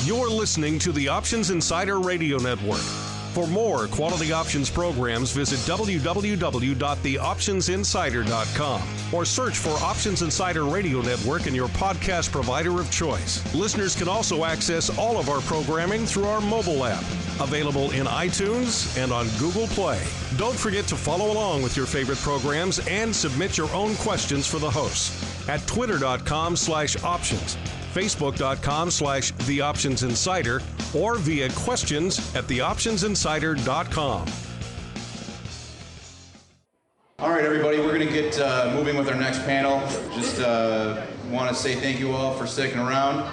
You're listening to the Options Insider Radio Network. For more quality options programs, visit www.theoptionsinsider.com or search for Options Insider Radio Network in your podcast provider of choice. Listeners can also access all of our programming through our mobile app, available in iTunes and on Google Play. Don't forget to follow along with your favorite programs and submit your own questions for the hosts at twitter.com/options. Facebook.com/TheOptionsInsider or via questions@TheOptionsInsider.com. All right, everybody, we're going to get moving with our next panel. Just want to say thank you all for sticking around.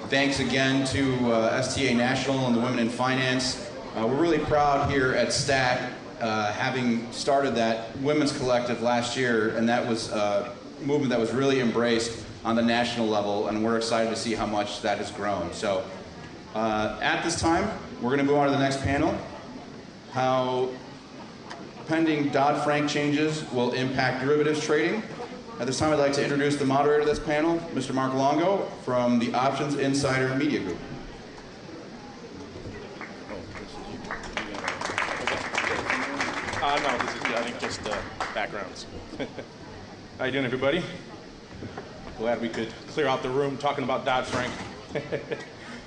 Thanks again to STA National and the Women in Finance. We're really proud here at STAC, having started that women's collective last year, and that was a movement that was really embraced on the national level, and we're excited to see how much that has grown. So at this time, we're going to move on to the next panel, how pending Dodd-Frank changes will impact derivatives trading. At this time, I'd like to introduce the moderator of this panel, Mr. Mark Longo from the Options Insider Media Group. No, this is, I think, just backgrounds. How you doing, everybody? Glad we could clear out the room talking about Dodd-Frank.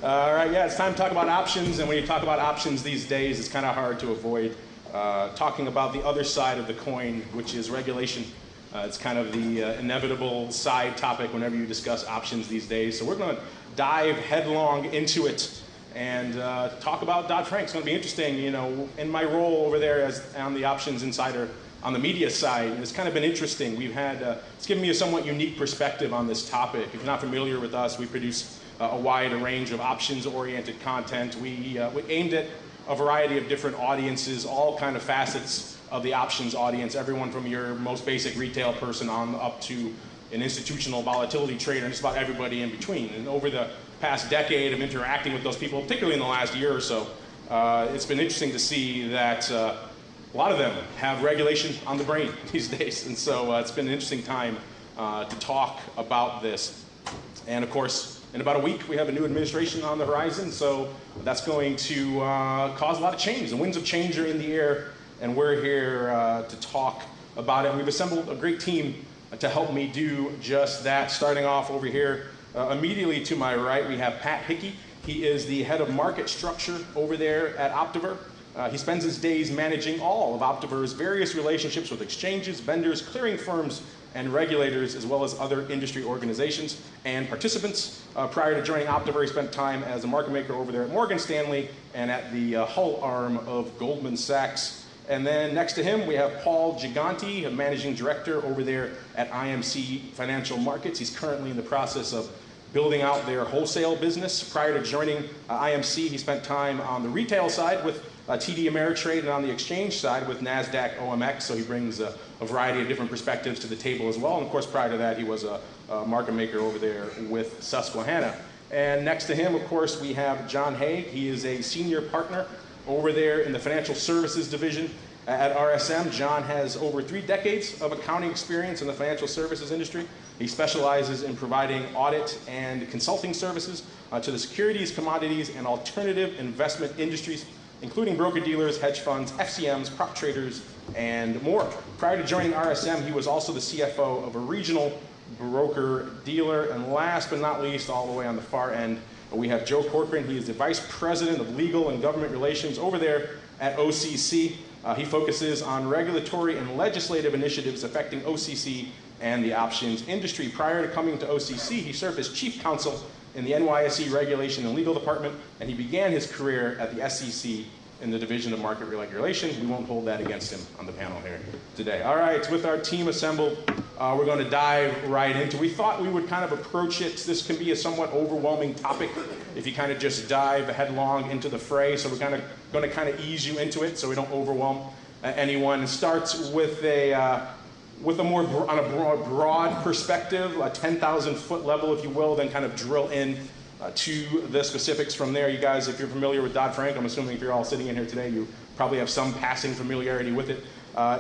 All right, yeah, it's time to talk about options, and when you talk about options these days, it's kind of hard to avoid talking about the other side of the coin, which is regulation. It's kind of the inevitable side topic whenever you discuss options these days. So we're going to dive headlong into it and talk about Dodd-Frank. It's going to be interesting. You know, in my role over there as on the Options Insider on the media side, it's kind of been interesting. We've had, it's given me a somewhat unique perspective on this topic. If you're not familiar with us, we produce a wide range of options-oriented content. We aimed at a variety of different audiences, all kind of facets of the options audience, everyone from your most basic retail person on up to an institutional volatility trader, and just about everybody in between. And over the past decade of interacting with those people, particularly in the last year or so, it's been interesting to see that a lot of them have regulation on the brain these days. And so it's been an interesting time to talk about this. And of course, in about a week, we have a new administration on the horizon. So that's going to cause a lot of change. The winds of change are in the air, and we're here to talk about it. We've assembled a great team to help me do just that. Starting off over here, immediately to my right, we have Pat Hickey. He is the head of market structure over there at Optiver. He spends his days managing all of Optiver's various relationships with exchanges, vendors, clearing firms, and regulators, as well as other industry organizations and participants. Prior to joining Optiver, he spent time as a market maker over there at Morgan Stanley and at the Hull arm of Goldman Sachs. And then next to him, we have Paul Jiganti, a managing director over there at IMC Financial Markets. He's currently in the process of building out their wholesale business. Prior to joining IMC, he spent time on the retail side with TD Ameritrade and on the exchange side with NASDAQ OMX, so he brings a variety of different perspectives to the table as well. And of course, prior to that, he was a market maker over there with Susquehanna. And next to him, of course, we have John Hague. He is a senior partner over there in the financial services division at RSM. John has over 3 decades of accounting experience in the financial services industry. He specializes in providing audit and consulting services to the securities, commodities, and alternative investment industries, including broker-dealers, hedge funds, FCMs, prop traders, and more. Prior to joining RSM, he was also the CFO of a regional broker-dealer. And last but not least, all the way on the far end, we have Joe Corcoran. He is the Vice President of Legal and Government Relations over there at OCC. He focuses on regulatory and legislative initiatives affecting OCC and the options industry. Prior to coming to OCC, he served as Chief Counsel in the NYSE Regulation and Legal Department, and he began his career at the SEC in the Division of Market Regulation. We won't hold that against him on the panel here today. All right, with our team assembled, we're going to dive right into it. We thought we would kind of approach it. This can be a somewhat overwhelming topic if you kind of just dive headlong into the fray. So we're kind of going to kind of ease you into it so we don't overwhelm anyone. It starts with a more on a broad perspective, a 10,000-foot level, if you will, then kind of drill in to the specifics from there. You guys, if you're familiar with Dodd-Frank, I'm assuming if you're all sitting in here today, you probably have some passing familiarity with it.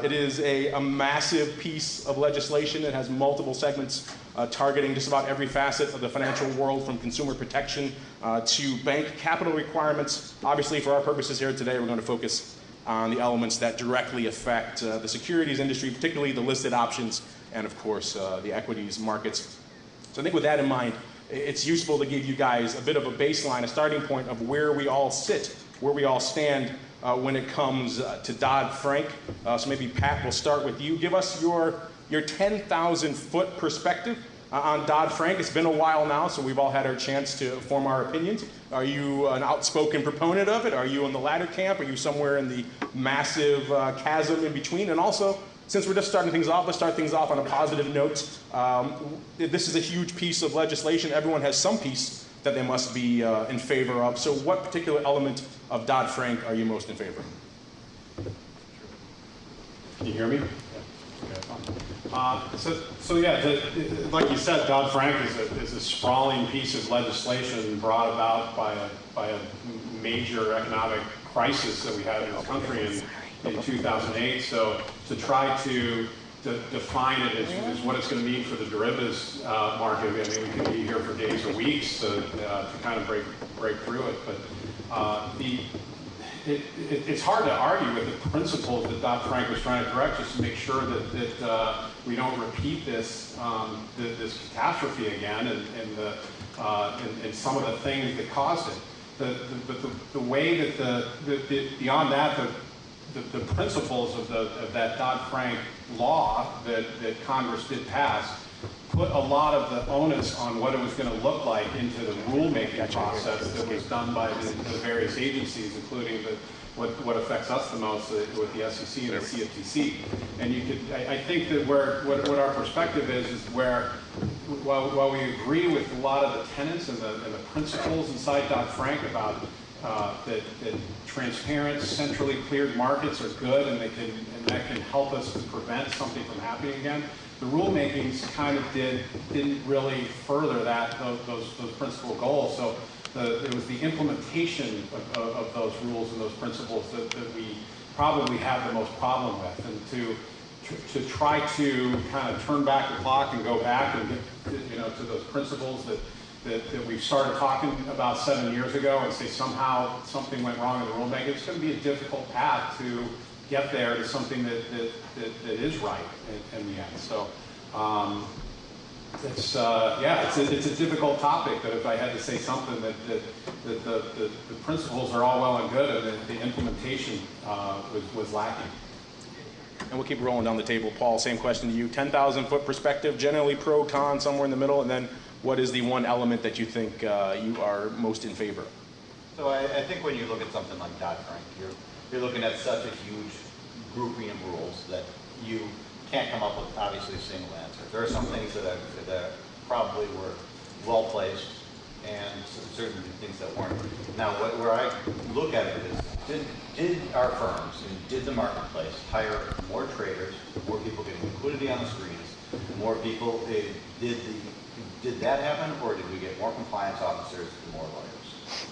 It is a massive piece of legislation. It has multiple segments targeting just about every facet of the financial world, from consumer protection to bank capital requirements. Obviously, for our purposes here today, we're going to focus on the elements that directly affect the securities industry, particularly the listed options and, of course, the equities markets. So I think with that in mind, it's useful to give you guys a bit of a baseline, a starting point of where we all sit, where we all stand when it comes to Dodd-Frank. So maybe, Pat, we'll start with you. Give us your 10,000-foot perspective on Dodd-Frank. It's been a while now, so we've all had our chance to form our opinions. Are you an outspoken proponent of it? Are you in the latter camp? Are you somewhere in the massive chasm in between? And also, since we're just starting things off, let's start things off on a positive note. This is a huge piece of legislation. Everyone has some piece that they must be in favor of. So what particular element of Dodd-Frank are you most in favor of? Can you hear me? So yeah, like you said, Dodd-Frank is a sprawling piece of legislation brought about by a major economic crisis that we had in this country in 2008. So to try to define it as what it's going to mean for the derivatives market, I mean, we could be here for days or weeks to kind of break through it. But it's hard to argue with the principles that Dodd-Frank was trying to correct, just to make sure that we don't repeat this catastrophe again and some of the things that caused it. The way that beyond that, the principles of that Dodd-Frank law that Congress did pass put a lot of the onus on what it was going to look like into the rulemaking process that was done by the various agencies, including what affects us the most with the SEC and the CFTC. And I think that what our perspective is where, while we agree with a lot of the tenets and the principles inside Dodd-Frank about that transparent, centrally cleared markets are good, and that can help us to prevent something from happening again. The rulemakings kind of didn't really further those principal goals. So it was the implementation of those rules and those principles that we probably have the most problem with, and to try to kind of turn back the clock and go back and get to those principles that we started talking about 7 years ago, and say somehow something went wrong in the rulemaking. It's going to be a difficult path to get there to something that is right in the end. So it's a difficult topic. But if I had to say something, that the principles are all well and good, and the implementation was lacking. And we'll keep rolling down the table. Paul, same question to you. 10,000-foot perspective, generally pro, con, somewhere in the middle, and then what is the one element that you think you are most in favor of? So I think when you look at something like Dodd-Frank, you're looking at such a huge grouping of rules that you can't come up with, obviously, a single answer. There are some things that probably were well placed, and certain things that weren't. Now, where I look at it is, did our firms and did the marketplace hire more traders, more people getting liquidity on the screens, more people? Did that happen, or did we get more compliance officers and more lawyers?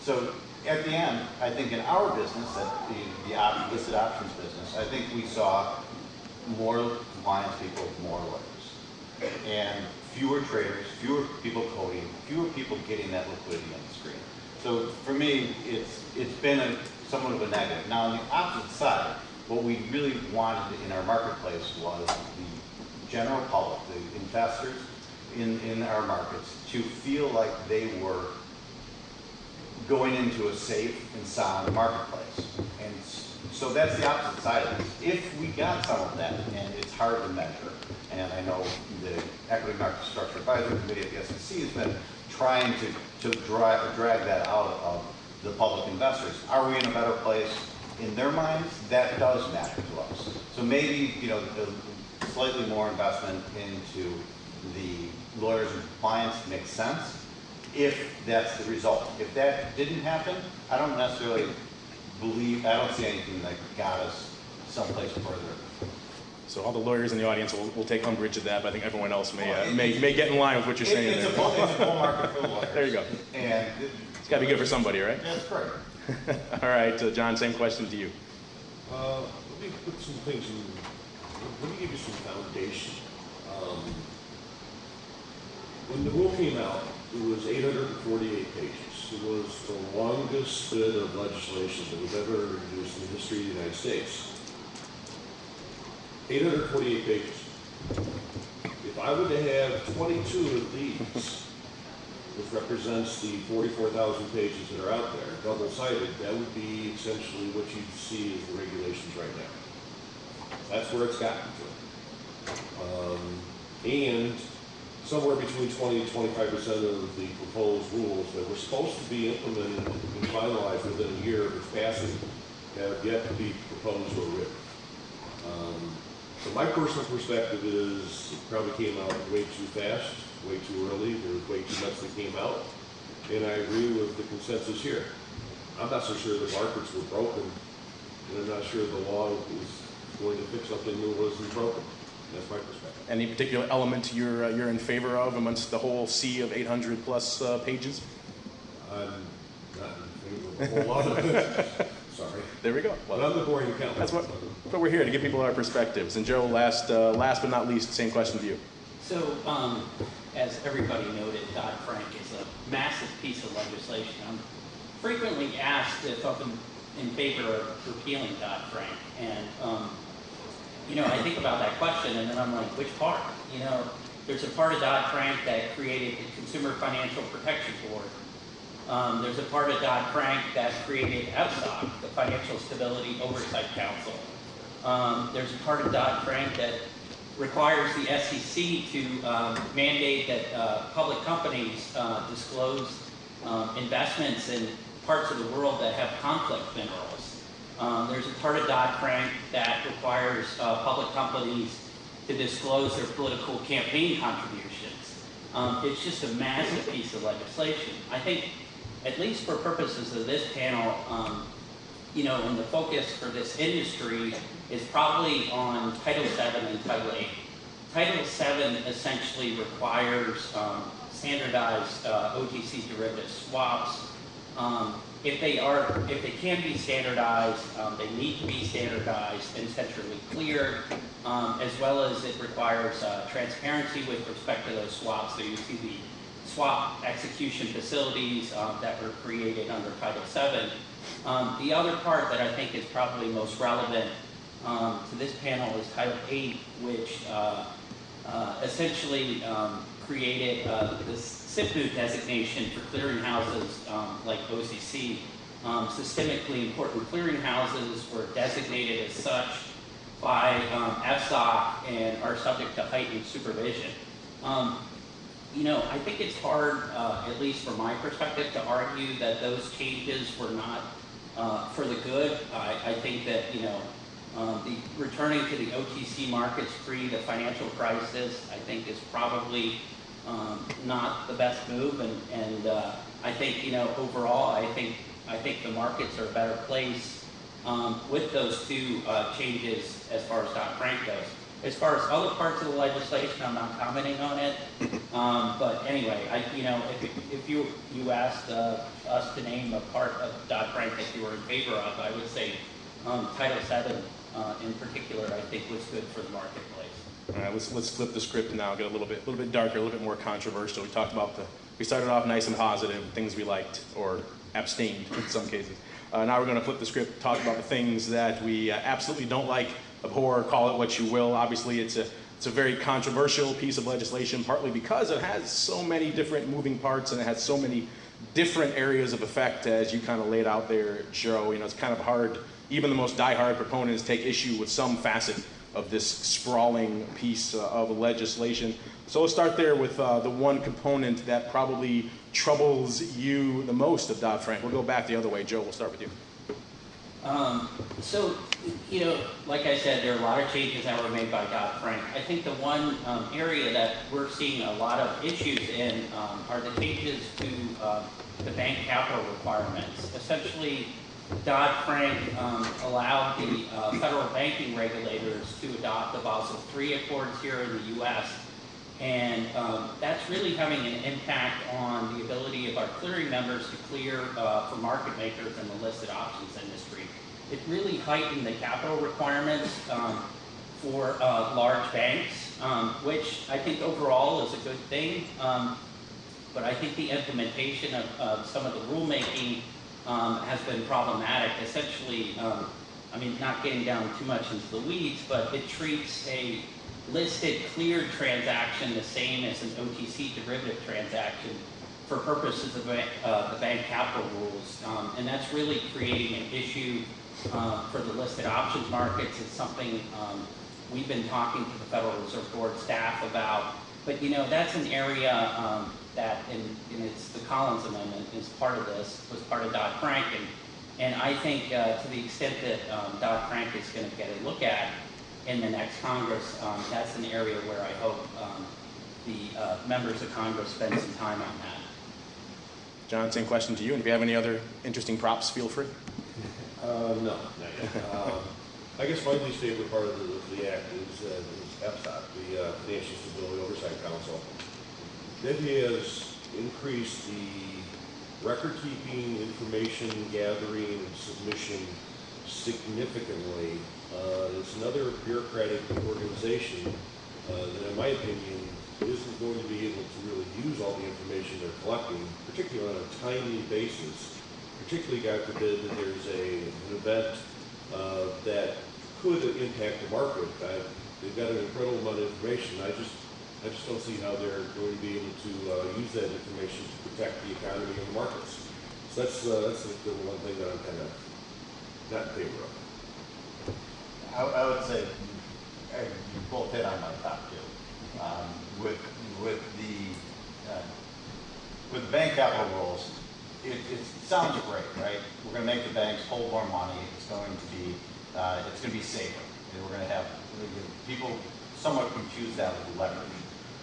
So at the end, I think in our business, the listed options business, I think we saw more compliance people, more lawyers, and fewer traders, fewer people coding, fewer people getting that liquidity on the screen. So for me, it's been somewhat of a negative. Now on the opposite side, what we really wanted in our marketplace was the general public, the investors in our markets, to feel like they were going into a safe and sound marketplace. And so that's the opposite side of this. If we got some of that, and it's hard to measure, and I know the Equity Market Structure Advisory Committee at the SEC has been trying to drag that out of the public investors. Are we in a better place? In their minds, that does matter to us. So maybe, slightly more investment into the lawyers and compliance makes sense if that's the result. If that didn't happen, I don't necessarily I don't see anything that got us someplace further. So all the lawyers in the audience will take umbrage at that, but I think everyone else may get in line with what you're saying. It's a full market for lawyers. There you go. And it's got to be good for somebody, right? That's correct. All right, John, same question to you. Let me put some things in, let me give you some foundation. when the rule came out, it was 848 pages. It was the longest bit of legislation that was ever introduced in the history of the United States. 848 pages. If I were to have 22 of these, which represents the 44,000 pages that are out there, double-sided, that would be essentially what you see as the regulations right now. That's where it's gotten to. And somewhere between 20 and 25% of the proposed rules that were supposed to be implemented and finalized within a year of its passing have yet to be proposed or written. So my personal perspective is it probably came out way too fast, way too early, there was way too much that came out, and I agree with the consensus here. I'm not so sure the markets were broken, and I'm not sure the law is going to fix something that wasn't broken. That's my perspective. Any particular element you're in favor of amongst the whole sea of 800 plus pages? I'm not in favor of a whole lot of it. Sorry. There we go. Well, but I'm the boring accountant. That's what we're here, to give people our perspectives. And Joe, last but not least, same question to you. So, as everybody noted, Dodd-Frank is a massive piece of legislation. I'm frequently asked if I'm in favor of repealing Dodd-Frank, and I think about that question, and then I'm like, which part? There's a part of Dodd-Frank that created the Consumer Financial Protection Board. There's a part of Dodd-Frank that created STAC, the Financial Stability Oversight Council. There's a part of Dodd-Frank that requires the SEC to mandate that public companies disclose investments in parts of the world that have conflict minerals. There's a part of Dodd-Frank that requires public companies to disclose their political campaign contributions. It's just a massive piece of legislation. I think, at least for purposes of this panel, and the focus for this industry is probably on Title VII and Title VIII. Title VII essentially requires standardized OTC derivative swaps. If they can be standardized, they need to be standardized and centrally cleared, as well as it requires transparency with respect to those swaps. So you see the swap execution facilities that were created under Title VII. The other part that I think is probably most relevant to this panel is Title VIII, which essentially created this SIPU designation for clearinghouses like OCC. Systemically important clearinghouses were designated as such by FSOC and are subject to heightened supervision. I think it's hard, at least from my perspective, to argue that those changes were not for the good. I think that, the returning to the OTC markets pre the financial crisis, I think is probably not the best move. And I think, overall, I think the markets are a better place with those two changes as far as Dodd-Frank goes. As far as other parts of the legislation, I'm not commenting on it. But anyway, if you asked us to name a part of Dodd-Frank that you were in favor of, I would say Title VII in particular, I think was good for the marketplace. All right, let's flip the script now, get a little bit darker, a little bit more controversial. We started off nice and positive, things we liked or abstained in some cases. Now we're going to flip the script, talk about the things that we absolutely don't like, abhor, call it what you will. Obviously, it's a very controversial piece of legislation, partly because it has so many different moving parts and it has so many different areas of effect, as you kind of laid out there, Joe. It's kind of hard, even the most diehard proponents take issue with some facet of this sprawling piece of legislation. So let's start there with the one component that probably troubles you the most of Dodd-Frank. We'll go back the other way. Joe, we'll start with you. Like I said, there are a lot of changes that were made by Dodd-Frank. I think the one area that we're seeing a lot of issues in are the changes to the bank capital requirements. Essentially, Dodd-Frank allowed the federal banking regulators to adopt the Basel III Accords here in the U.S. And that's really having an impact on the ability of our clearing members to clear for market makers in the listed options industry. It really heightened the capital requirements for large banks, which I think overall is a good thing. But I think the implementation of some of the rulemaking has been problematic. Essentially, I mean, not getting down too much into the weeds, but it treats a listed cleared transaction the same as an OTC derivative transaction for purposes of the bank capital rules. And that's really creating an issue for the listed options markets. It's something we've been talking to the Federal Reserve Board staff about. But, you know, that's an area that, and it's the Collins Amendment is part of this, was part of Dodd-Frank. And I think to the extent that Dodd-Frank is going to get a look at in the next Congress, that's an area where I hope the members of Congress spend some time on that. John, same question to you. And if you have any other interesting props, feel free. No, not yet. I guess my least favorite part of the act is FSTAC, the Financial Stability Oversight Council. That has increased the record-keeping, information gathering, and submission significantly. It's another bureaucratic organization that, in my opinion, isn't going to be able to really use all the information they're collecting, particularly on a timely basis. Particularly, God forbid, that there's an event that could impact the market. They've got an incredible amount of information. I just don't see how they're going to be able to use that information to protect the economy and the markets. So that's the one thing that I'm kind of not in favor of. I would say you both hit on my top two. With the bank capital rules, it sounds great, right? We're going to make the banks hold more money. It's going to be safer. And we're going to have people somewhat confuse that with leverage.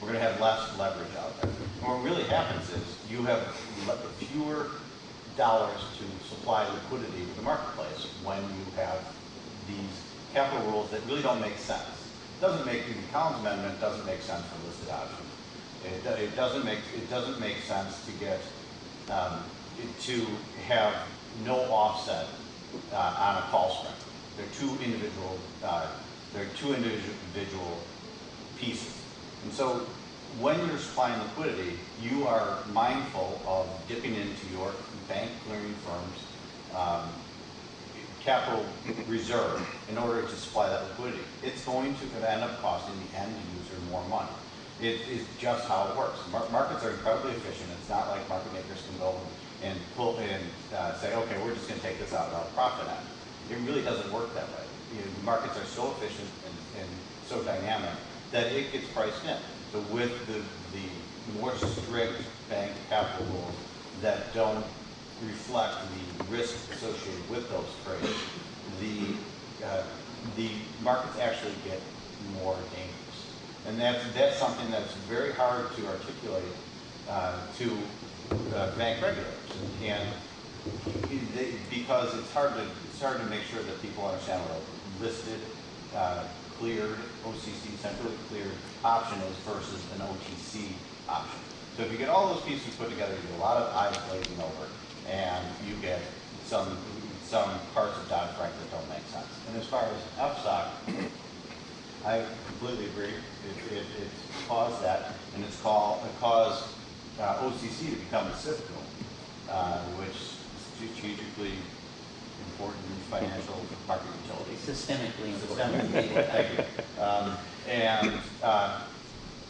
We're going to have less leverage out there. And what really happens is you have fewer dollars to supply liquidity to the marketplace when you have these capital rules that really don't make sense. The Collins Amendment doesn't make sense for listed options. It doesn't make sense to get to have no offset on a call spread. They're two individual pieces. And so when you're supplying liquidity, you are mindful of dipping into your bank clearing firm's capital reserve in order to supply that liquidity. It's going to end up costing the end user more money. It is just how it works. Markets are incredibly efficient. It's not like market makers can go and pull in, say, okay, we're just going to take this out of profit end. It really doesn't work that way. The markets are so efficient and so dynamic that it gets priced in. So with the more strict bank capital rules that don't reflect the risk associated with those trades, the markets actually get more dangerous. And that's something that's very hard to articulate to bank regulators, and because it's hard to make sure that people understand what a listed, cleared, OCC, centrally cleared option is versus an OTC option. So if you get all those pieces put together, you get a lot of eyes glazing over, and you get some parts of Dodd-Frank that don't make sense. And as far as FSTAC, I completely agree. It's caused that, and it caused OCC to become a CIFCO, which is strategically important financial market utility. Systemically important. Thank you. And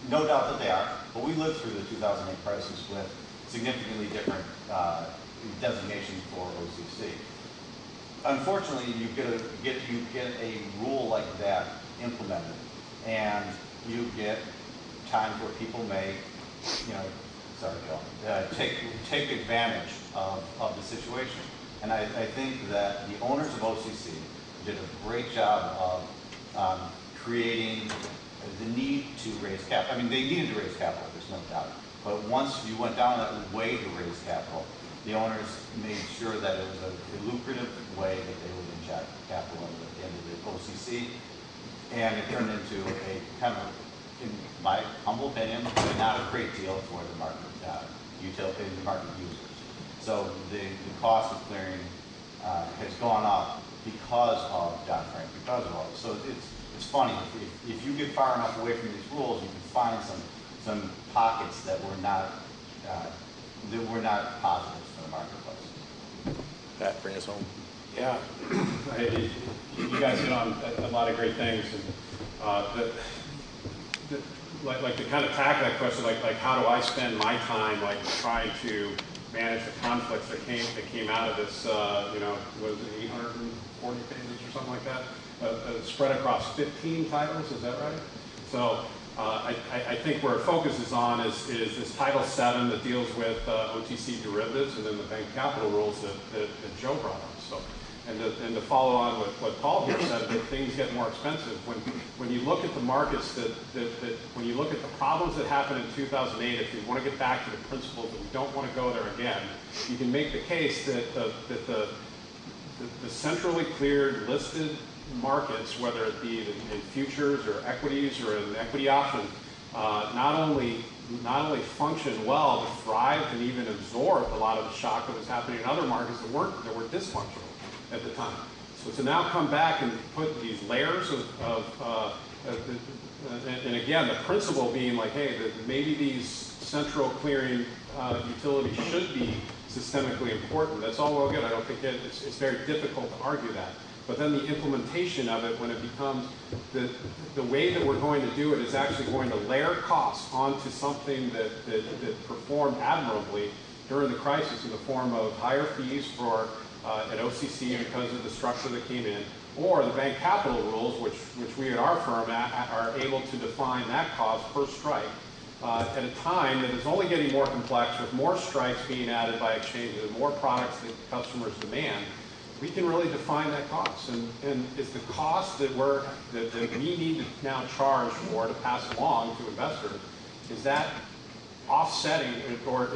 no doubt that they are, but we lived through the 2008 crisis with significantly different designations for OCC. Unfortunately, you get a rule like that implemented, and you get times where people may, sorry, Bill, take advantage of the situation. And I think that the owners of OCC did a great job of creating the need to raise capital. I mean, they needed to raise capital, there's no doubt. But once you went down that way to raise capital, the owners made sure that it was a lucrative way that they would inject capital into the OCC. And it turned into a kind of, in my humble opinion, not a great deal for the market the market users. So the cost of clearing has gone up because of Dodd-Frank, because of all this. So it's it's funny, if you get far enough away from these rules, you can find some pockets that were not positives for the marketplace. Pat, bring us home. Yeah, you guys hit on a lot of great things, and like to kind of tackle that question, like how do I spend my time like trying to manage the conflicts that came out of this, was it 840 pages or something like that, spread across 15 titles, is that right? So I think where focus is on is this Title VII that deals with OTC derivatives, and then the bank capital rules that Joe brought up. So, and to follow on with what Paul here said, that things get more expensive. When you look at the markets, when you look at the problems that happened in 2008, if you want to get back to the principles that we don't want to go there again, you can make the case that the centrally cleared listed markets, whether it be in futures or equities or in equity options, not only function well, but thrived and even absorbed a lot of the shock that was happening in other markets that were dysfunctional at the time. So to now come back and put these layers and again, the principle being like, hey, that maybe these central clearing utilities should be systemically important. That's all well good. I don't think it's very difficult to argue that. But then the implementation of it, when it becomes the way that we're going to do it is actually going to layer costs onto something that performed admirably during the crisis in the form of higher fees for an OCC because of the structure that came in, or the bank capital rules, which we at our firm are able to define that cost per strike at a time that is only getting more complex with more strikes being added by exchanges and more products that customers demand. We can really define that cost, and is the cost that we need to now charge for to pass along to investors, is that offsetting, or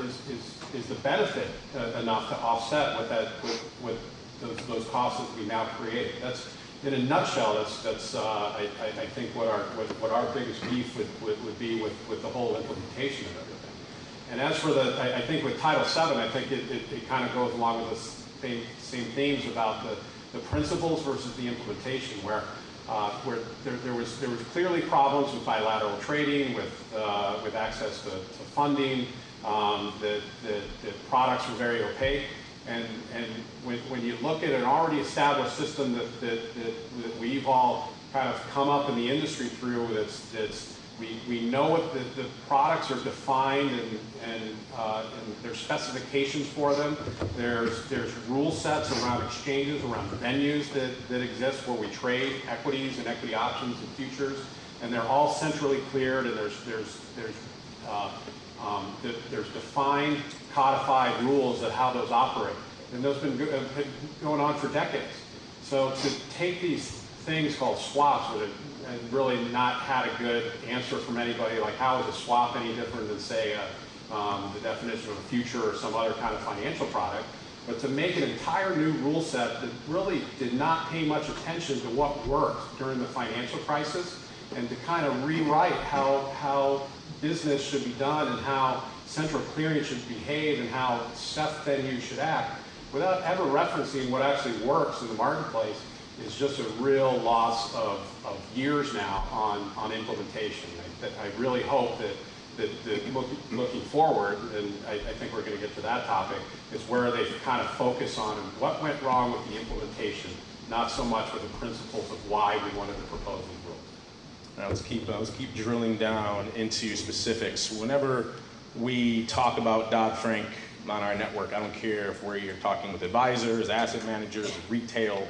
is the benefit enough to offset with those costs that we now create? That's, in a nutshell, that's I think what our biggest beef would be with the whole implementation of everything. And as for I think with Title VII, I think it kind of goes along with the same themes about the principles versus the implementation, where there was clearly problems with bilateral trading, with access to funding, the products were very opaque, and when you look at an already established system that we've all kind of come up in the industry through, we know what the products are defined and there's specifications for them. There's rule sets around exchanges, around venues that exist where we trade equities and equity options and futures, and they're all centrally cleared, and there's defined, codified rules of how those operate, and those have been going on for decades. So to take these things called swaps, and really not had a good answer from anybody, like how is a swap any different than, say, the definition of a future or some other kind of financial product, but to make an entire new rule set that really did not pay much attention to what worked during the financial crisis, and to kind of rewrite how business should be done and how central clearing should behave and how SEF venues should act, without ever referencing what actually works in the marketplace, is just a real loss of years now on implementation. I really hope that looking forward, and I think we're going to get to that topic, is where they kind of focus on what went wrong with the implementation, not so much with the principles of why we wanted to propose these rules. Now let's keep drilling down into specifics. Whenever we talk about Dodd-Frank on our network, I don't care if you're talking with advisors, asset managers, retail,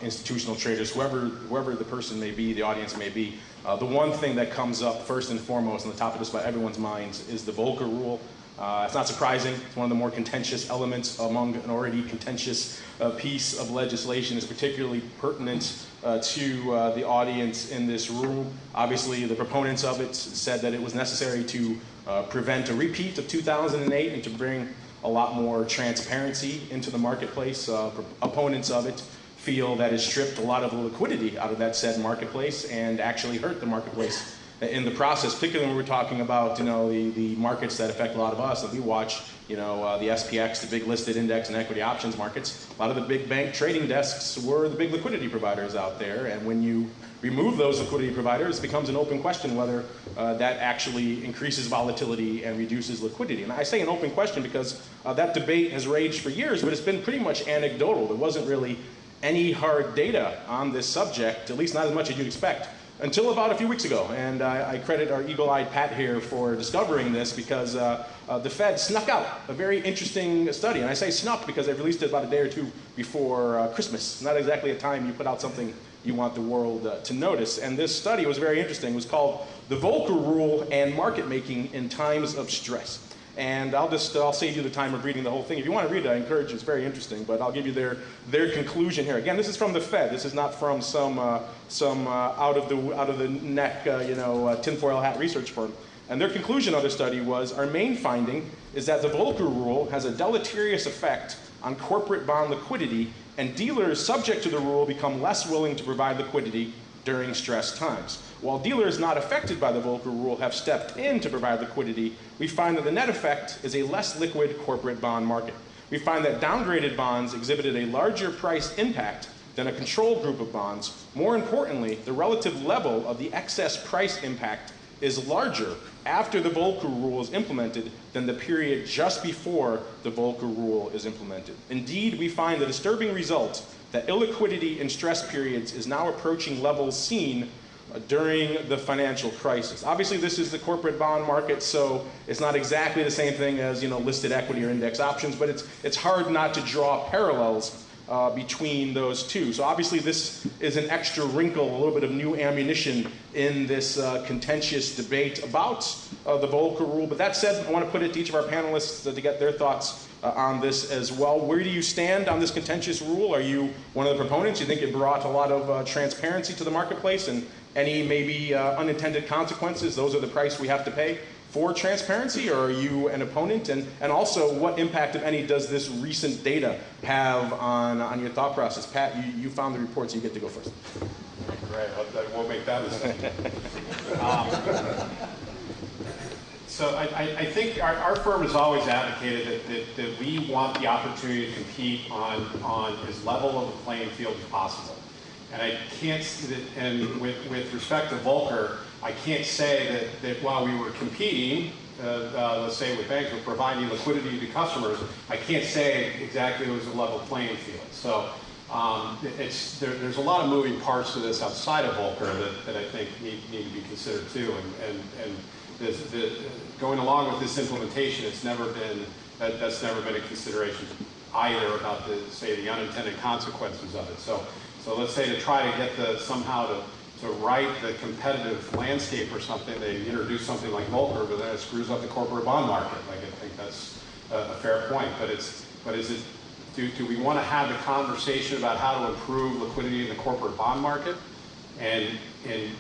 institutional traders, whoever the person may be, the audience may be, the one thing that comes up first and foremost on the top of just about everyone's minds is the Volcker Rule. It's not surprising. It's one of the more contentious elements among an already contentious piece of legislation. It's particularly pertinent to the audience in this room. Obviously, the proponents of it said that it was necessary to prevent a repeat of 2008 and to bring a lot more transparency into the marketplace. Opponents of it feel that it stripped a lot of the liquidity out of that said marketplace and actually hurt the marketplace in the process, particularly when we're talking about, the markets that affect a lot of us. And we watch, the SPX, the big listed index and equity options markets. A lot of the big bank trading desks were the big liquidity providers out there. And when you remove those liquidity providers, it becomes an open question whether that actually increases volatility and reduces liquidity. And I say an open question because that debate has raged for years, but it's been pretty much anecdotal. There wasn't really any hard data on this subject, at least not as much as you'd expect, until about a few weeks ago. And I credit our eagle-eyed Pat here for discovering this, because the Fed snuck out a very interesting study. And I say snuck because they released it about a day or two before Christmas. Not exactly a time you put out something you want the world to notice. And this study was very interesting. It was called The Volcker Rule and Market Making in Times of Stress. And I'll save you the time of reading the whole thing. If you want to read it, I encourage you. It's very interesting. But I'll give you their conclusion here. Again, this is from the Fed. This is not from some out of the neck tinfoil hat research firm. And their conclusion of the study was, our main finding is that the Volcker Rule has a deleterious effect on corporate bond liquidity, and dealers subject to the rule become less willing to provide liquidity during stress times. While dealers not affected by the Volcker Rule have stepped in to provide liquidity, we find that the net effect is a less liquid corporate bond market. We find that downgraded bonds exhibited a larger price impact than a control group of bonds. More importantly, the relative level of the excess price impact is larger after the Volcker Rule is implemented than the period just before the Volcker Rule is implemented. Indeed, we find the disturbing result that illiquidity in stress periods is now approaching levels seen during the financial crisis. Obviously, this is the corporate bond market, so it's not exactly the same thing as listed equity or index options, but it's hard not to draw parallels between those two. So obviously, this is an extra wrinkle, a little bit of new ammunition in this contentious debate about the Volcker Rule. But that said, I want to put it to each of our panelists to get their thoughts on this as well. Where do you stand on this contentious rule? Are you one of the proponents? You think it brought a lot of transparency to the marketplace, and any maybe unintended consequences, those are the price we have to pay for transparency? Or are you an opponent? And also, what impact, if any, does this recent data have on your thought process? Pat, you found the report, so you get to go first. Great, we'll make that mistake. So I think our firm has always advocated that we want the opportunity to compete on as level of a playing field as possible. And I can't, and with respect to Volcker, I can't say that while we were competing, let's say with banks, we're providing liquidity to customers, I can't say exactly it was a level playing field. So there's a lot of moving parts to this outside of Volcker that I think need to be considered too. And going along with this implementation, that's never been a consideration either about the unintended consequences of it. So let's say to try to get somehow to right the competitive landscape or something, they introduce something like Volcker, but then it screws up the corporate bond market. Like, I think that's a fair point. Do we want to have a conversation about how to improve liquidity in the corporate bond market? And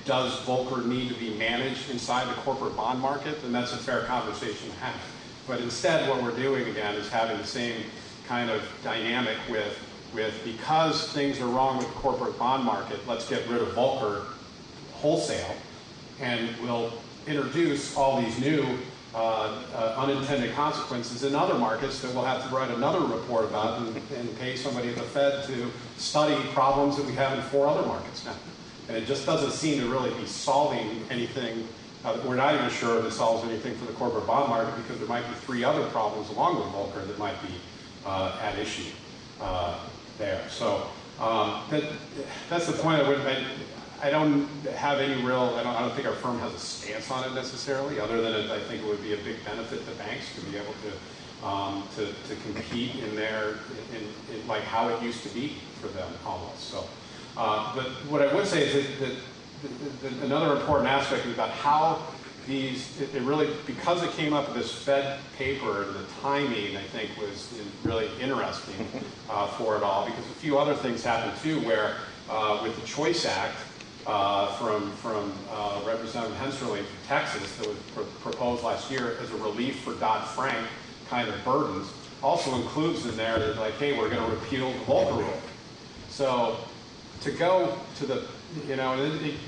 does Volcker need to be managed inside the corporate bond market? Then that's a fair conversation to have. But instead, what we're doing again is having the same kind of dynamic with because things are wrong with the corporate bond market, let's get rid of Volcker wholesale, and we'll introduce all these new unintended consequences in other markets that we'll have to write another report about and pay somebody at the Fed to study problems that we have in 4 other markets now. And it just doesn't seem to really be solving anything. We're not even sure if it solves anything for the corporate bond market, because there might be 3 other problems along with Volcker that might be at issue there. So that's the point. I don't have any real, I don't think our firm has a stance on it necessarily, other than I think it would be a big benefit to banks to be able to compete in like how it used to be for them almost. So, but what I would say is that another important aspect is about how it really, because it came up with this Fed paper, the timing, I think, was really interesting for it all, because a few other things happened too, where with the Choice Act from Representative Henserling from Texas that was proposed last year as a relief for Dodd-Frank kind of burdens, also includes in there that, like, hey, we're going to repeal the Volcker Rule. So to go to the,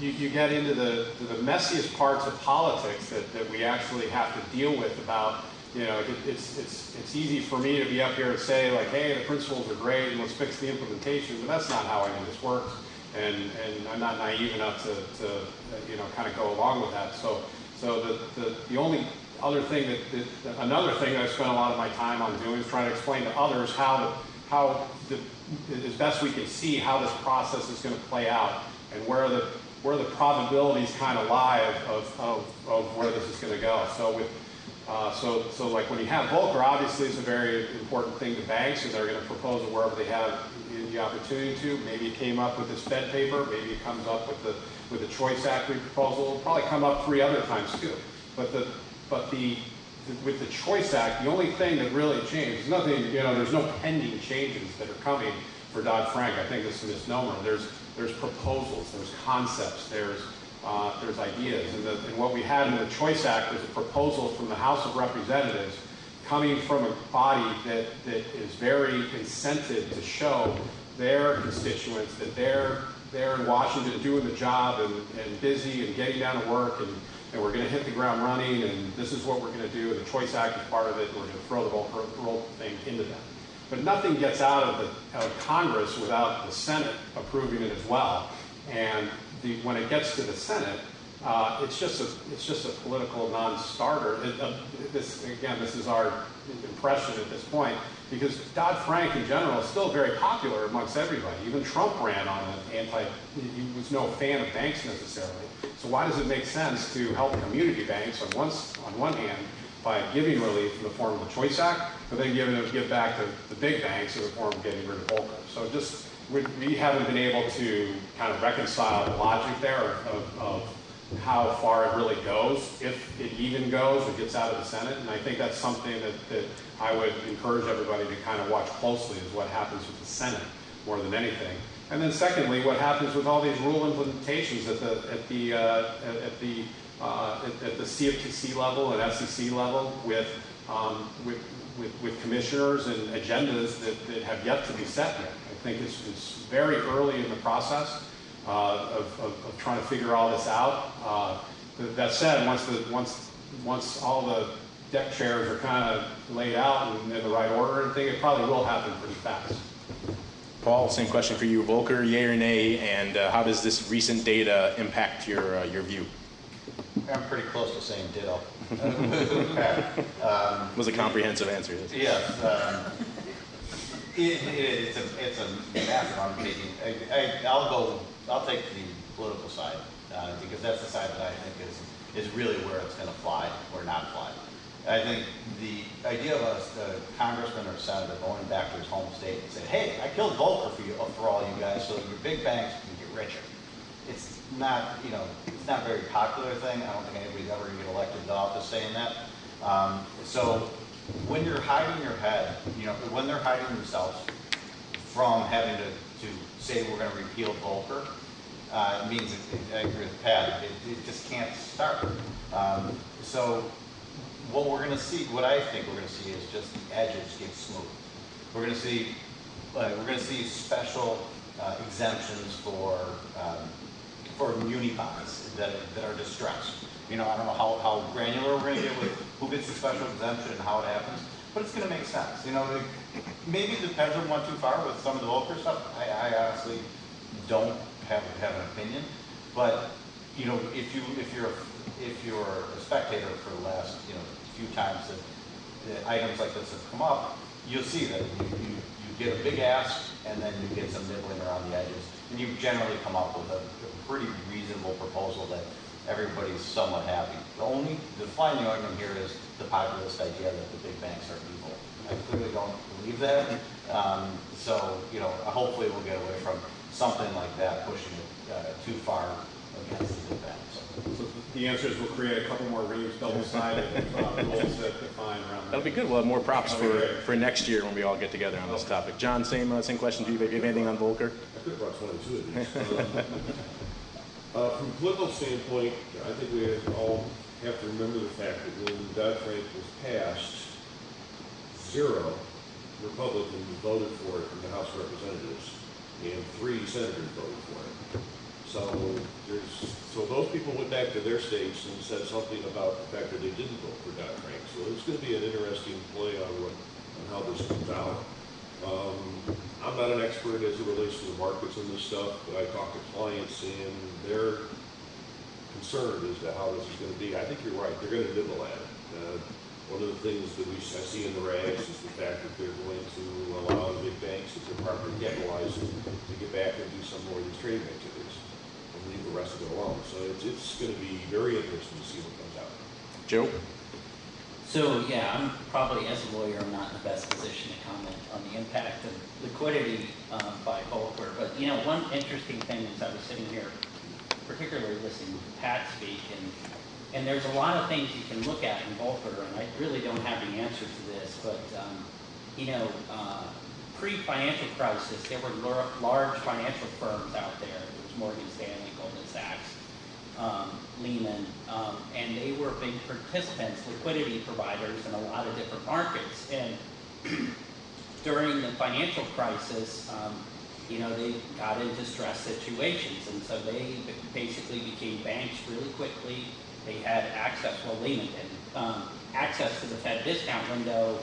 you get into the messiest parts of politics that we actually have to deal with about, it's easy for me to be up here and say like, hey, the principles are great and let's fix the implementation, but that's not how any of this works. And I'm not naive enough to kind of go along with that. So the only other thing another thing that I spent a lot of my time on doing is trying to explain to others as best we can see how this process is going to play out and where the probabilities kind of lie of where this is going to go. So like when you have Volcker, obviously it's a very important thing to banks, and they're going to propose it wherever they have the opportunity to. Maybe it came up with this Fed paper, maybe it comes up with the Choice Act proposal. It'll probably come up 3 other times too. But with the Choice Act, the only thing that really changed, there's no pending changes that are coming for Dodd-Frank. I think this is a misnomer. There's proposals, there's concepts, there's ideas. And what we had in the Choice Act was a proposal from the House of Representatives coming from a body that is very incented to show their constituents that they're in Washington doing the job and busy and getting down to work, and we're going to hit the ground running, and this is what we're going to do, and the Choice Act is part of it, and we're going to throw the whole thing into that. But nothing gets out of Congress without the Senate approving it as well. And when it gets to the Senate, it's just a political non-starter. This is our impression at this point, because Dodd-Frank in general is still very popular amongst everybody. Even Trump ran on he was no fan of banks necessarily. So why does it make sense to help community banks on one hand by giving relief in the form of the Choice Act, but then give back to the big banks in the form of getting rid of Volcker? So we haven't been able to kind of reconcile the logic there of how far it really goes, if it even goes or gets out of the Senate. And I think that's something that I would encourage everybody to kind of watch closely, is what happens with the Senate more than anything. And then secondly, what happens with all these rule implementations at the CFTC level and SEC level with commissioners and agendas that have yet to be set yet. I think it's very early in the process of trying to figure all this out. That said, once all the deck chairs are kind of laid out and in the right order and thing, it probably will happen pretty fast. Paul, same question for you. Volcker, yay or nay, and how does this recent data impact your view? I'm pretty close to saying ditto. Was a comprehensive answer. Yes. It's a massive undertaking. I'll take the political side because that's the side that I think is really where it's going to fly or not fly. I think the idea of a congressman or senator going back to his home state and saying, "Hey, I killed Volcker for all you guys, so your big banks can get richer." It's not, it's not a very popular thing. I don't think anybody's ever going to get elected to office saying that. So when you're hiding your head, when they're hiding themselves from having to say we're going to repeal Volcker, it means, I agree with Pat, it just can't start. So what we're going to see, what I think we're going to see is just the edges get smooth. We're going to see special exemptions for muni bonds that are distressed. I don't know how granular we're going to get with who gets the special exemption and how it happens, but it's going to make sense. Maybe the pendulum went too far with some of the Volcker stuff. I honestly don't have an opinion, but if you're a spectator for the last few times that items like this have come up, you'll see that you get a big ask and then you get some nibbling around the edges, and you generally come up with a pretty reasonable proposal that everybody's somewhat happy. The fly in the ointment here is the populist idea that the big banks are evil. I clearly don't believe that. So hopefully we'll get away from something like that, pushing it too far against the big banks. So the answer is we'll create a couple more rings, double-sided rules that define around that. That'll be good. We'll have more props for next year when we all get together on this topic. John, same question to you. Do you have anything on Volcker? I could have brought 22 of these. From a political standpoint, I think we all have to remember the fact that when Dodd-Frank was passed, 0 Republicans voted for it in the House of Representatives. and 3 senators voted for it. So those people went back to their states and said something about the fact that they didn't vote for Dodd-Frank. So it's going to be an interesting play on how this comes out. I'm not an expert as it relates to the markets and this stuff, but I talk to clients and they're concerned as to how this is going to be. I think you're right. They're going to nibble at it. One of the things that I see in the rags is the fact that they're going to allow the big banks, as they're properly capitalized, to get back and do some more of these trading activities and leave the rest of it alone. So it's going to be very interesting to see what comes out. Joe? So yeah, I'm probably, as a lawyer, I'm not in the best position to comment on the impact of liquidity by Volcker. But you know, one interesting thing is I was sitting here, particularly listening to Pat speak, and there's a lot of things you can look at in Volcker, and I really don't have the answer to this, but you know, pre-financial crisis, there were large financial firms out there. There was Morgan Stanley, Goldman Sachs, Lehman, and they were big participants, liquidity providers in a lot of different markets. And during the financial crisis, you know, they got into stress situations, and so they basically became banks really quickly. They had access, well, Lehman did, access to the Fed discount window,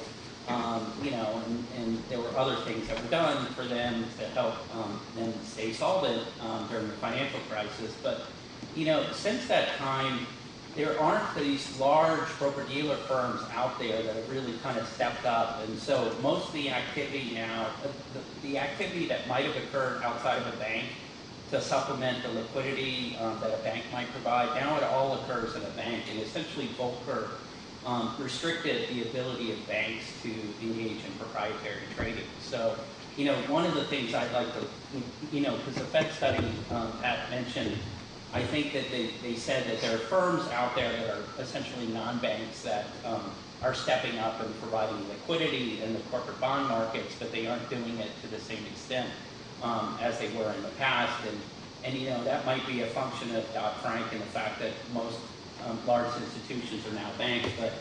you know, and there were other things that were done for them to help them stay solvent during the financial crisis. But, you know, since that time, there aren't these large broker-dealer firms out there that have really kind of stepped up. And so most of the activity now, the activity that might have occurred outside of a bank to supplement the liquidity that a bank might provide, now it all occurs in a bank. And essentially Volcker restricted the ability of banks to engage in proprietary trading. So, you know, one of the things I'd like to, you know, because the Fed study Pat mentioned, I think that they said that there are firms out there that are essentially non-banks that are stepping up and providing liquidity in the corporate bond markets, but they aren't doing it to the same extent as they were in the past. And you know, that might be a function of Dodd-Frank and the fact that most large institutions are now banks. But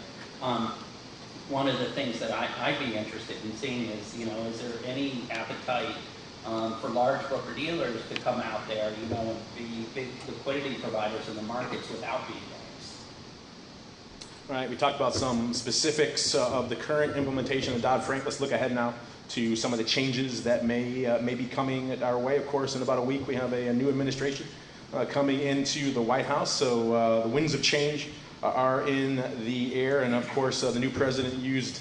one of the things that I'd be interested in seeing is, you know, is there any appetite for large broker-dealers to come out there, you know, and be big liquidity providers in the markets without being banks? All right, we talked about some specifics of the current implementation of Dodd-Frank. Let's look ahead now to some of the changes that may be coming our way. Of course, in about a week, we have a new administration coming into the White House. So the winds of change are in the air. And of course, the new president used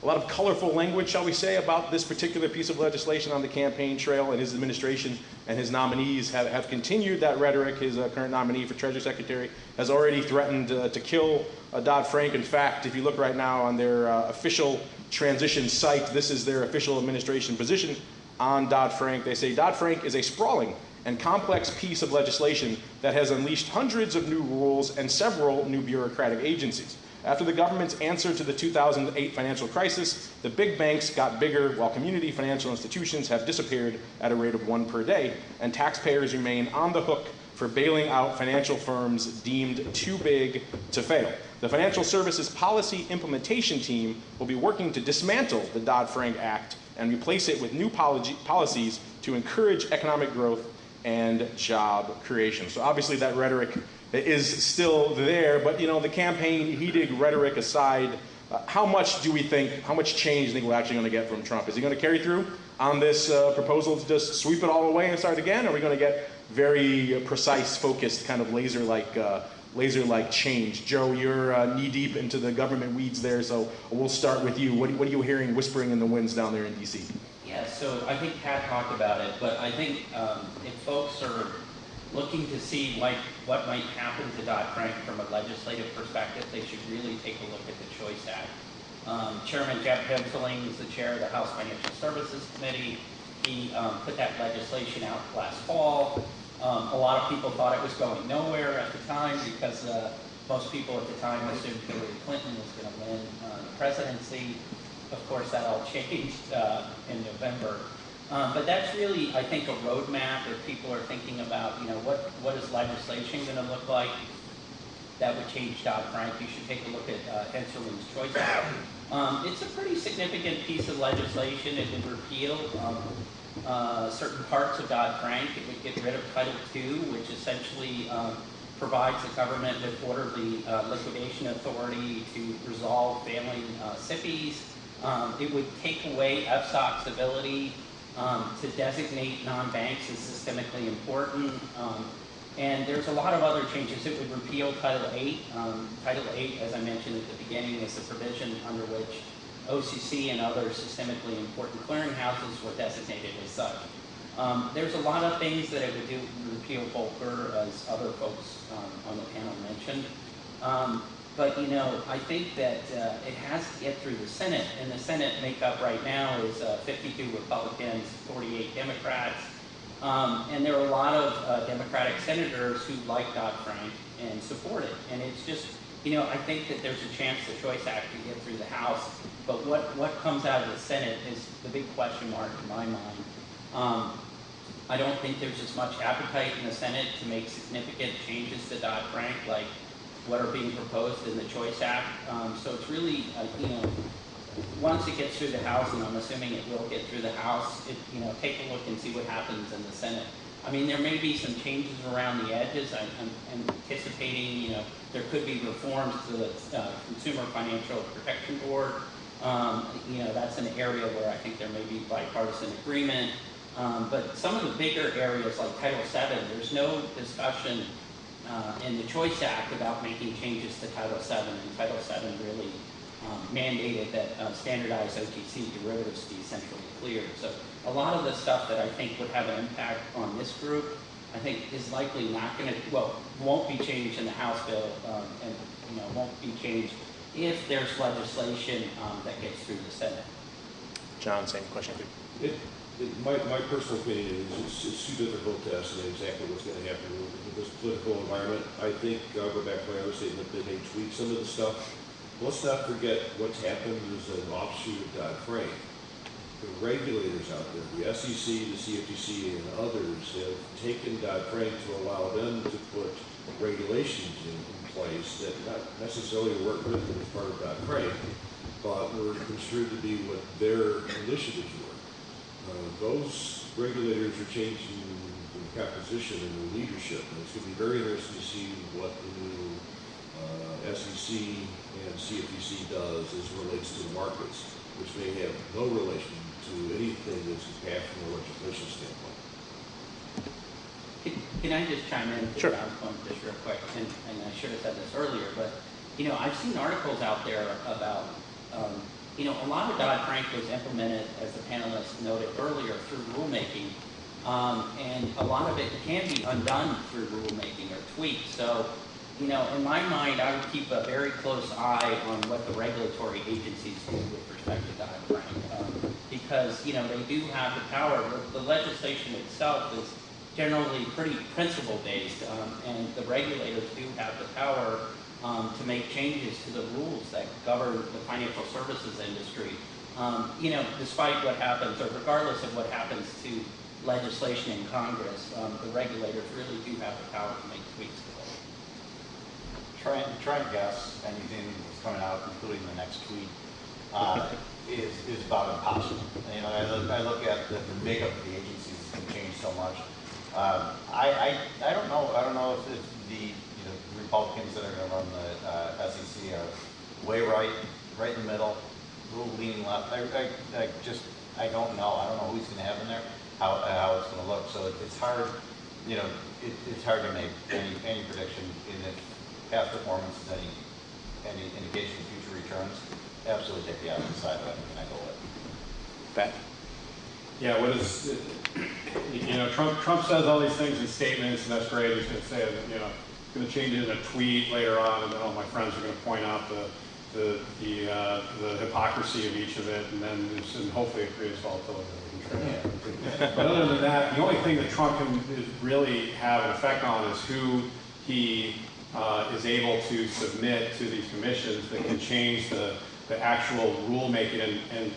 a lot of colorful language, shall we say, about this particular piece of legislation on the campaign trail, and his administration and his nominees have continued that rhetoric. His current nominee for Treasury Secretary has already threatened to kill Dodd-Frank. In fact, if you look right now on their official transition site, this is their official administration position on Dodd-Frank. They say Dodd-Frank is a sprawling and complex piece of legislation that has unleashed hundreds of new rules and several new bureaucratic agencies. After the government's answer to the 2008 financial crisis, the big banks got bigger while community financial institutions have disappeared at a rate of 1 per day, and taxpayers remain on the hook for bailing out financial firms deemed too big to fail. The Financial Services Policy Implementation Team will be working to dismantle the Dodd-Frank Act and replace it with new policies to encourage economic growth and job creation. So obviously that rhetoric is still there, but you know, the campaign heated rhetoric aside, how much change do you think we're actually going to get from Trump? Is he going to carry through on this proposal to just sweep it all away and start again? Or are we going to get very precise, focused, kind of laser-like change? Joe, you're knee-deep into the government weeds there, so we'll start with you. What are you hearing whispering in the winds down there in D.C.? Yeah, so I think Pat talked about it, but I think if folks are looking to see what might happen to Dodd-Frank from a legislative perspective, they should really take a look at the Choice Act. Chairman Jeb Hensling is the chair of the House Financial Services Committee. He put that legislation out last fall. A lot of people thought it was going nowhere at the time because most people at the time assumed Hillary Clinton was going to win the presidency. Of course, that all changed in November. But that's really, I think, a roadmap if people are thinking about, you know, what is legislation going to look like that would change Dodd-Frank. You should take a look at Hensling's Choice Act. It's a pretty significant piece of legislation. It would repeal certain parts of Dodd-Frank. It would get rid of Title II, which essentially provides the government with orderly liquidation authority to resolve failing SIFIs. It would take away FSOC's ability to designate non-banks as systemically important. And there's a lot of other changes. It would repeal Title VIII. Title VIII, as I mentioned at the beginning, is the provision under which OCC and other systemically important clearinghouses were designated as such. There's a lot of things that it would do repeal Volcker, as other folks on the panel mentioned. But you know, I think that it has to get through the Senate, and the Senate makeup right now is 52 Republicans, 48 Democrats. And there are a lot of Democratic senators who like Dodd-Frank and support it. And it's just, you know, I think that there's a chance the Choice Act can get through the House. But what comes out of the Senate is the big question mark in my mind. I don't think there's as much appetite in the Senate to make significant changes to Dodd-Frank like what are being proposed in the Choice Act. So it's really, you know, once it gets through the House, and I'm assuming it will get through the House, you know, take a look and see what happens in the Senate. I mean, there may be some changes around the edges. I'm anticipating, you know, there could be reforms to the Consumer Financial Protection Board. You know, that's an area where I think there may be bipartisan agreement. But some of the bigger areas like Title VII, there's no discussion in the Choice Act about making changes to Title VII, and Title VII really mandated that standardized OTC derivatives be centrally cleared. So a lot of the stuff that I think would have an impact on this group, I think is likely not going to, well, won't be changed in the House bill, and you know, won't be changed if there's legislation that gets through the Senate. John, same question. My personal opinion is it's too difficult to estimate exactly what's going to happen with this political environment. I think, I'll go back to my other statement, they may tweak some of the stuff. Let's not forget what's happened as an offshoot of Dodd-Frank. The regulators out there, the SEC, the CFTC, and others have taken Dodd-Frank to allow them to put regulations in place that not necessarily weren't written as part of Dodd-Frank, but were construed to be what their initiatives were. Those regulators are changing the composition and the leadership, and it's going to be very interesting to see what the new SEC and CFTC does as it relates to the markets, which may have no relation to anything that's passed from a legislation standpoint. Can I just chime in? Sure. Just real quick, and I should have said this earlier, but you know, I've seen articles out there about you know, a lot of Dodd-Frank was implemented, as the panelists noted earlier, through rulemaking, and a lot of it can be undone through rulemaking or tweaked. So, you know, in my mind, I would keep a very close eye on what the regulatory agencies do with respect to Dodd-Frank, because, you know, they do have the power. The legislation itself is generally pretty principle-based, and the regulators do have the power to make changes to the rules that govern the financial services industry. You know, despite what happens, or regardless of what happens to legislation in Congress, the regulators really do have the power to make tweaks to it. Try and guess anything that's coming out, including the next tweet, is about impossible. You know, I look at the makeup of the agencies can change so much. I don't know. I don't know if it's the Republicans that are going to run the SEC are way right in the middle, a little leaning left. I don't know. I don't know who he's going to have in there, how it's going to look. So it's hard, you know, it's hard to make any prediction in it. Past performance is any indication of future returns. Absolutely take the opposite side of it, and I go with it. Pat? Yeah, what is, you know, Trump says all these things in statements, and that's great. He's going to say that, you know, going to change it in a tweet later on, and then all my friends are going to point out the hypocrisy of each of it, and then and hopefully it creates volatility. But other than that, the only thing that Trump can really have an effect on is who he is able to submit to these commissions that can change the actual rulemaking, and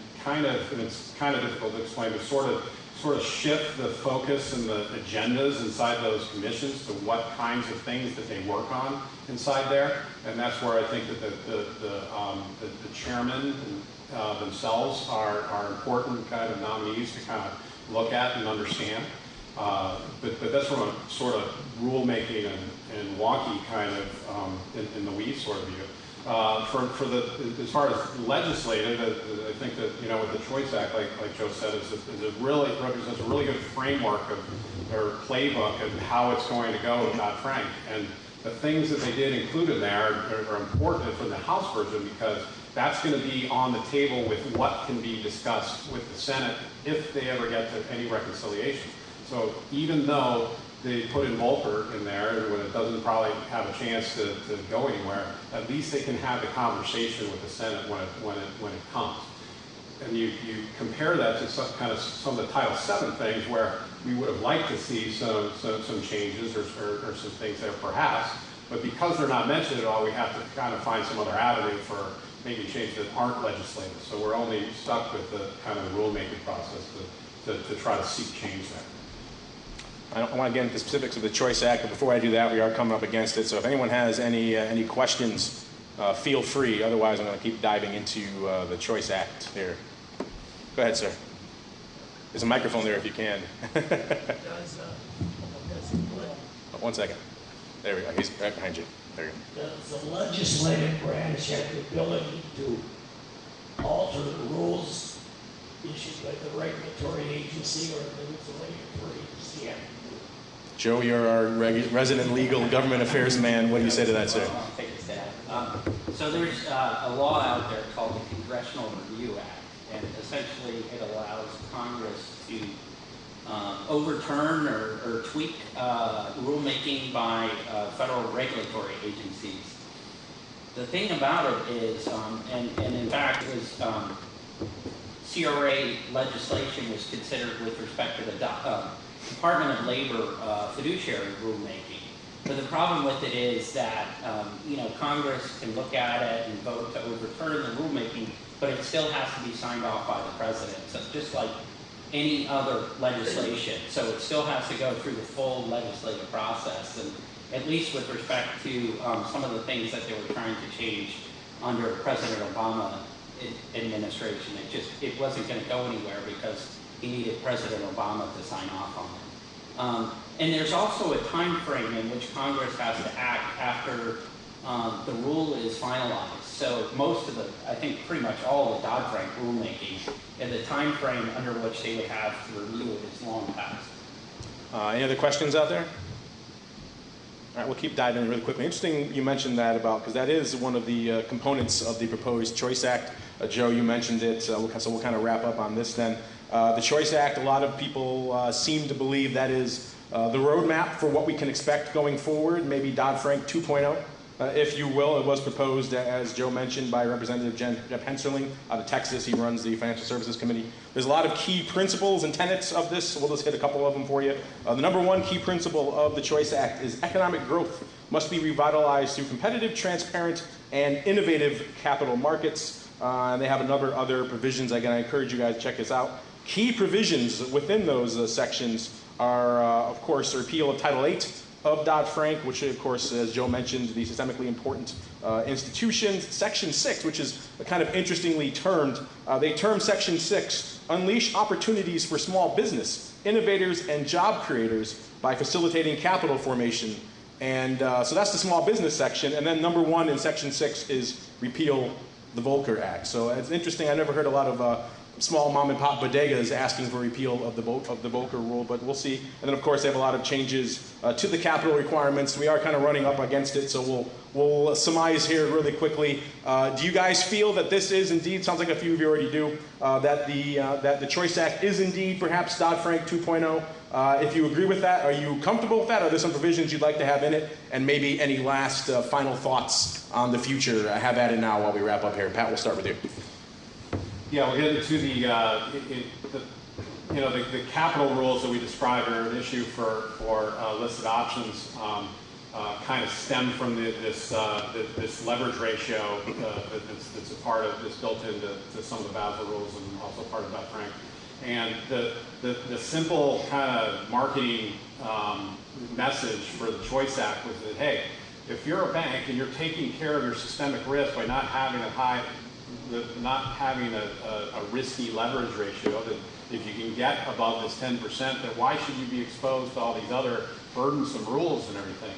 it's kind of difficult to explain, but sort of shift the focus and the agendas inside those commissions to what kinds of things that they work on inside there. And that's where I think that the chairman, and themselves are important kind of nominees to kind of look at and understand. But that's from a sort of rulemaking and wonky kind of in the weeds sort of view. As far as legislative, I think that, you know, with the Choice Act, like Joe said, represents a really good framework or playbook of how it's going to go with Dodd-Frank. And the things that they did include in there are important from the House version, because that's going to be on the table with what can be discussed with the Senate if they ever get to any reconciliation. So even though they put in Volcker in there, when it doesn't probably have a chance to go anywhere, at least they can have the conversation with the Senate when it comes. And you compare that to some of the Title VII things where we would have liked to see some changes or some things there perhaps, but because they're not mentioned at all, we have to kind of find some other avenue for making changes that aren't legislative. So we're only stuck with the kind of rulemaking process to try to seek change there. I don't want to get into the specifics of the Choice Act, but before I do that, we are coming up against it. So if anyone has any questions, feel free. Otherwise, I'm going to keep diving into the Choice Act here. Go ahead, sir. There's a microphone there if you can. One second. There we go. He's right behind you. There you go. Does the legislative branch have the ability to alter the rules issued by the regulatory agency, or does the regulatory agency have to do it? Joe, you're our resident legal government affairs man. What do you say to that, sir? I'll take a stab. So there's a law out there called the Congressional Review Act, and essentially it allows Congress to overturn or tweak rulemaking by federal regulatory agencies. The thing about it is, and in fact, it was CRA legislation was considered with respect to the Department of Labor fiduciary rulemaking. But the problem with it is that you know, Congress can look at it and vote to overturn the rulemaking, but it still has to be signed off by the president. So it's just like any other legislation. So it still has to go through the full legislative process. And at least with respect to some of the things that they were trying to change under President Obama administration, it wasn't going to go anywhere because he needed President Obama to sign off on it. And there's also a time frame in which Congress has to act after the rule is finalized. So most of the, I think pretty much all of the Dodd-Frank rulemaking, and the time frame under which they would have to review it is long past. Any other questions out there? All right, we'll keep diving in really quickly. Interesting you mentioned that about, because that is one of the components of the proposed Choice Act. Joe, you mentioned it, so we'll kind of wrap up on this then. The Choice Act, a lot of people seem to believe that is the roadmap for what we can expect going forward, maybe Dodd-Frank 2.0. If you will. It was proposed, as Joe mentioned, by Representative Jeff Henserling out of Texas. He runs the Financial Services Committee. There's a lot of key principles and tenets of this. We'll just hit a couple of them for you. The number one key principle of the Choice Act is economic growth must be revitalized through competitive, transparent, and innovative capital markets. And they have a number of other provisions. Again, I encourage you guys to check this out. Key provisions within those sections are, of course, the repeal of Title VIII of Dodd-Frank, which, of course, as Joe mentioned, the systemically important institutions. Section 6, which is kind of interestingly termed, they term Section 6, unleash opportunities for small business, innovators, and job creators by facilitating capital formation. And so that's the small business section. And then number 1 in Section 6 is repeal the Volcker Act. So it's interesting. I never heard a lot of small mom and pop bodegas asking for repeal of the Volcker rule, but we'll see. And then, of course, they have a lot of changes to the capital requirements. We are kind of running up against it, so we'll surmise here really quickly. Do you guys feel that this is indeed, sounds like a few of you already do, that the Choice Act is indeed perhaps Dodd-Frank 2.0? If you agree with that, are you comfortable with that? Are there some provisions you'd like to have in it? And maybe any last final thoughts on the future? Have at it now while we wrap up here. Pat, we'll start with you. Yeah, we'll get into the capital rules that we described are an issue for listed options. Kind of stem from this leverage ratio that's a part of this built into some of the Basel rules and also part of Dodd-Frank. And the simple kind of marketing message for the Choice Act was that, hey, if you're a bank and you're taking care of your systemic risk by not having a high not having a risky leverage ratio, that if you can get above this 10%, that why should you be exposed to all these other burdensome rules and everything?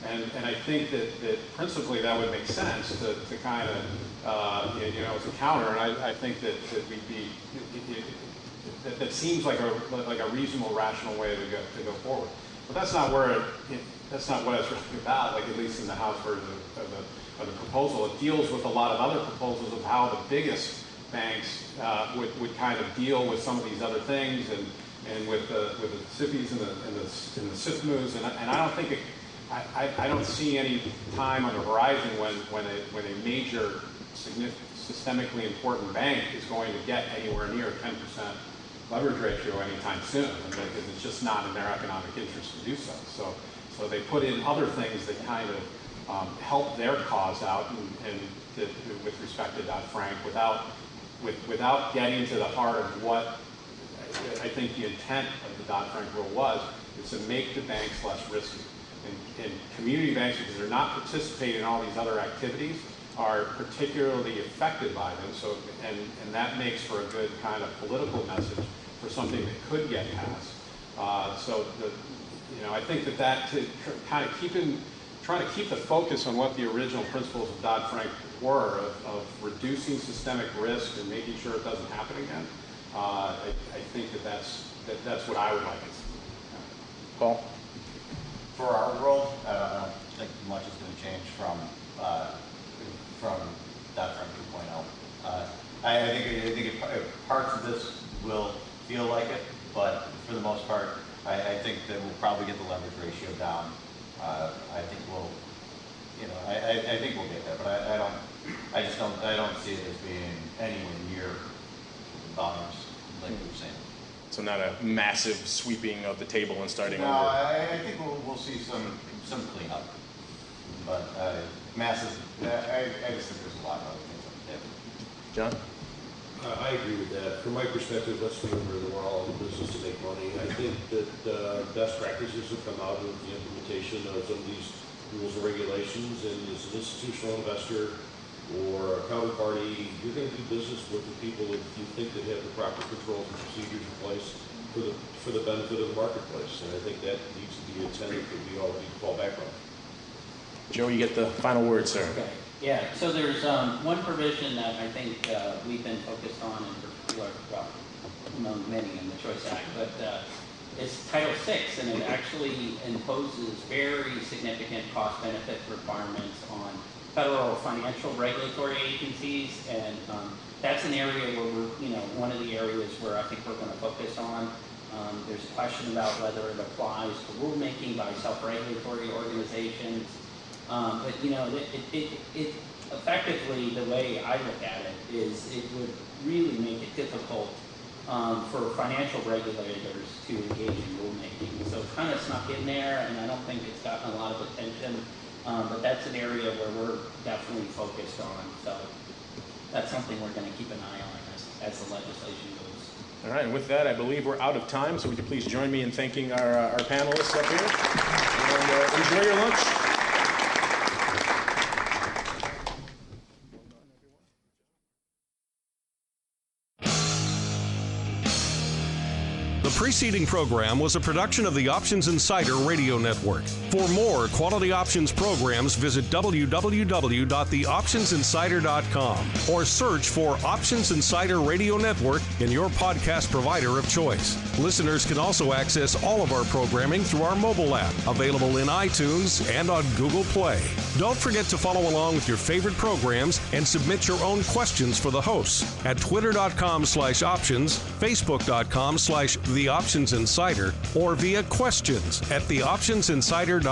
And I think that principally that would make sense to kind of, as a counter, and I think that we'd be, that seems like a reasonable, rational way to go forward. But that's not where that's not what it's really about, like at least in the House version of the proposal. It deals with a lot of other proposals of how the biggest banks would kind of deal with some of these other things, and with the SIFIs and the SIFMUs, and I don't think I don't see any time on the horizon when a major, systemically important bank is going to get anywhere near 10% leverage ratio anytime soon, because it's just not in their economic interest to do so. So they put in other things that kind of help their cause out, and with respect to Dodd-Frank, without getting to the heart of what I think the intent of the Dodd-Frank rule was, is to make the banks less risky. And community banks, because they're not participating in all these other activities, are particularly affected by them. So, and that makes for a good kind of political message for something that could get passed. I think that to kind of trying to keep the focus on what the original principles of Dodd-Frank were, of reducing systemic risk and making sure it doesn't happen again. I think that's what I would like to see. Paul? For our world, I don't think much is going to change from Dodd-Frank 2.0. I think parts of this will feel like it, but for the most part, I think that we'll probably get the leverage ratio down. I think we'll get there, but I don't see it as being anywhere near volumes like we've seen. So not a massive sweeping of the table and starting over. No, I think we'll see some cleanup, but massive. I just think there's a lot of other things on the table. John? I agree with that. From my perspective, let's remember that we're all in the business to make money. I think that best practices have come out of the implementation of some of these rules and regulations, and as an institutional investor or a counterparty, you're going to do business with the people that you think that have the proper controls and procedures in place for the benefit of the marketplace. And I think that needs to be a tenet that we all need to fall back on. Joe, you get the final word, sir. Okay. Yeah, so there's one provision that I think we've been focused on in particular, well, among many in the Choice Act, but it's Title VI, and it actually imposes very significant cost-benefit requirements on federal financial regulatory agencies, and that's an area where we're, one of the areas where I think we're going to focus on. There's a question about whether it applies to rulemaking by self-regulatory organizations. But it effectively, the way I look at it is it would really make it difficult for financial regulators to engage in rulemaking. So it's kind of snuck in there, and I don't think it's gotten a lot of attention. But that's an area where we're definitely focused on. So that's something we're going to keep an eye on as the legislation goes. All right, and with that, I believe we're out of time, so would you please join me in thanking our panelists up here. And enjoy your lunch. The preceding program was a production of the Options Insider Radio Network. For more quality options programs, visit www.theoptionsinsider.com or search for Options Insider Radio Network in your podcast provider of choice. Listeners can also access all of our programming through our mobile app, available in iTunes and on Google Play. Don't forget to follow along with your favorite programs and submit your own questions for the hosts at twitter.com/options, facebook.com/theoptionsinsider, or via questions@theoptionsinsider.com.